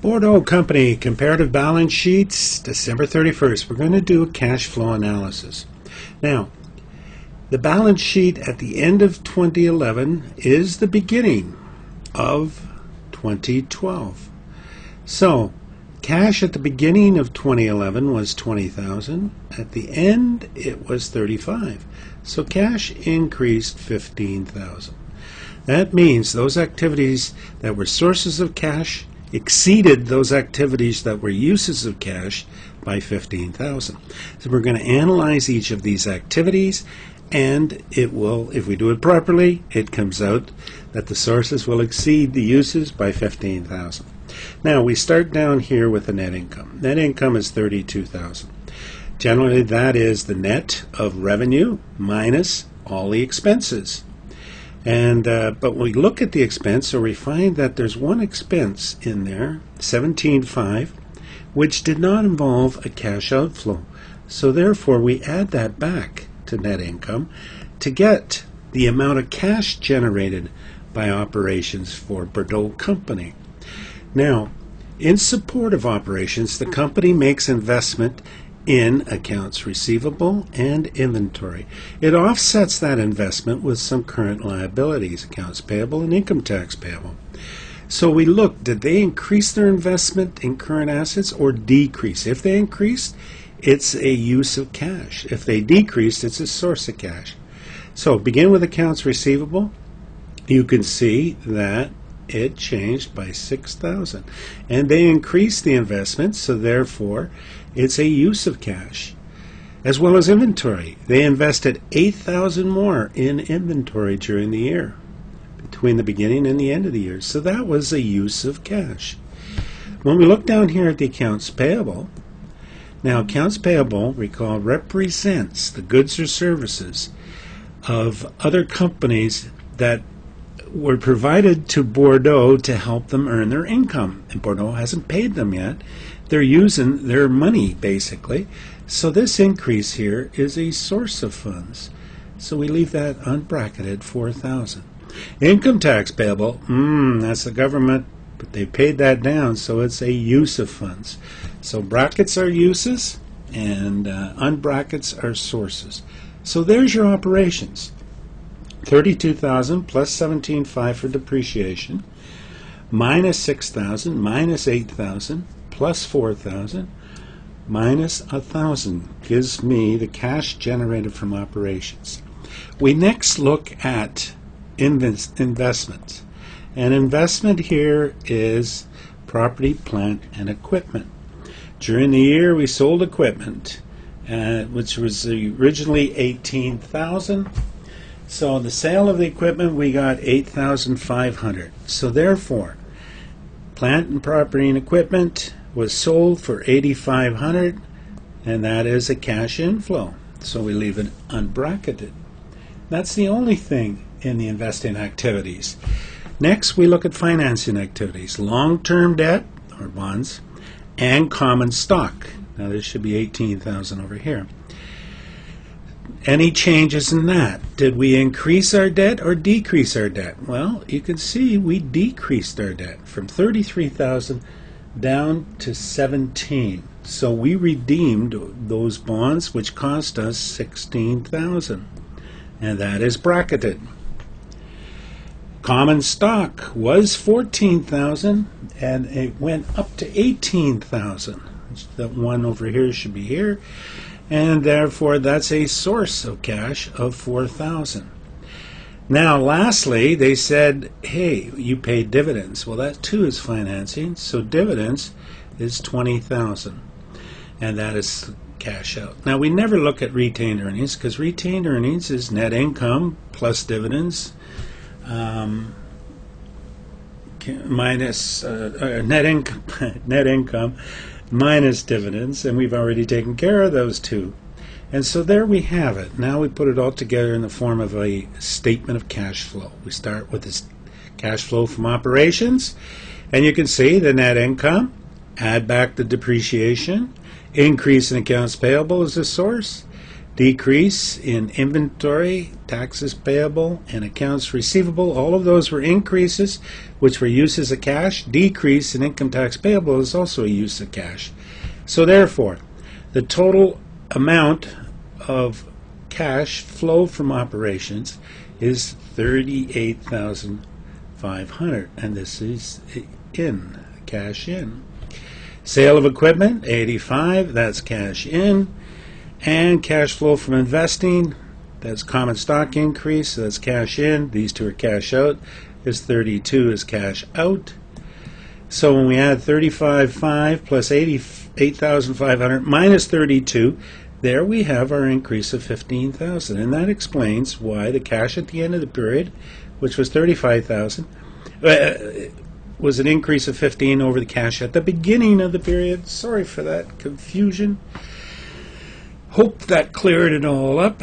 Bourdeau Company comparative balance sheets, December 31st. We're going to do a cash flow analysis. Now, the balance sheet at the end of 2011 is the beginning of 2012. So, cash at the beginning of 2011 was $20,000. At the end, it was $35,000. So cash increased $15,000. That means those activities that were sources of cash exceeded those activities that were uses of cash by $15,000. So we're going to analyze each of these activities, and it will, if we do it properly, it comes out that the sources will exceed the uses by $15,000. Now we start down here with the net income. Net income is $32,000. Generally that is the net of revenue minus all the expenses. And but we look at the expense, so we find that there's one expense in there, $17,500, which did not involve a cash outflow. So therefore we add that back to net income to get the amount of cash generated by operations for Bourdeau Company. Now, in support of operations, the company makes investment in accounts receivable and inventory. It offsets that investment with some current liabilities, accounts payable and income tax payable. So we look, did they increase their investment in current assets or decrease? If they increased, it's a use of cash. If they decreased, it's a source of cash. So begin with accounts receivable. You can see that it changed by $6,000, and they increased the investment, so therefore it's a use of cash. As well as inventory, they invested $8,000 more in inventory during the year, between the beginning and the end of the year, so that was a use of cash. When we look down here at the accounts payable, now accounts payable, recall, represents the goods or services of other companies that were provided to Bourdeau to help them earn their income. And Bourdeau hasn't paid them yet. They're using their money, basically. So this increase here is a source of funds. So we leave that unbracketed, $4,000. Income tax payable, that's the government, but they paid that down, so it's a use of funds. So brackets are uses, and unbrackets are sources. So there's your operations. $32,000 plus $17,500 for depreciation, minus $6,000, minus $8,000, plus $4,000, minus $1,000 gives me the cash generated from operations. We next look at investment. And investment here is property, plant, and equipment. During the year we sold equipment, which was originally $18,000. So the sale of the equipment, we got $8,500. So therefore, plant and property and equipment was sold for $8,500, and that is a cash inflow. So we leave it unbracketed. That's the only thing in the investing activities. Next, we look at financing activities, long-term debt or bonds, and common stock. Now there should be $18,000 over here. Any changes in that? Did we increase our debt or decrease our debt? Well, you can see we decreased our debt from $33,000 down to $17,000. So we redeemed those bonds, which cost us $16,000, and that is bracketed. Common stock was $14,000, and it went up to $18,000. That one over here should be here. And therefore that's a source of cash of $4,000. Now lastly, they said, hey, you paid dividends. Well, that too is financing, so dividends is $20,000, and that is cash out. Now we never look at retained earnings, because retained earnings is net income plus dividends minus net income minus dividends, and we've already taken care of those two. And so there we have it. Now we put it all together in the form of a statement of cash flow. We start with this cash flow from operations, and you can see the net income, add back the depreciation, increase in accounts payable as a source, Decrease in inventory, taxes payable, and accounts receivable. All of those were increases, which were uses of cash. Decrease in income tax payable is also a use of cash. So therefore, the total amount of cash flow from operations is $38,500, and this is in, cash in. Sale of equipment, $85,000, that's cash in. And cash flow from investing, that's common stock increase, so that's cash in. These two are cash out. This 32 is cash out. So when we add 35,500 plus 88,500 minus 32, there we have our increase of 15,000. And that explains why the cash at the end of the period, which was 35,000, was an increase of 15 over the cash at the beginning of the period. Sorry for that confusion. Hope that cleared it all up.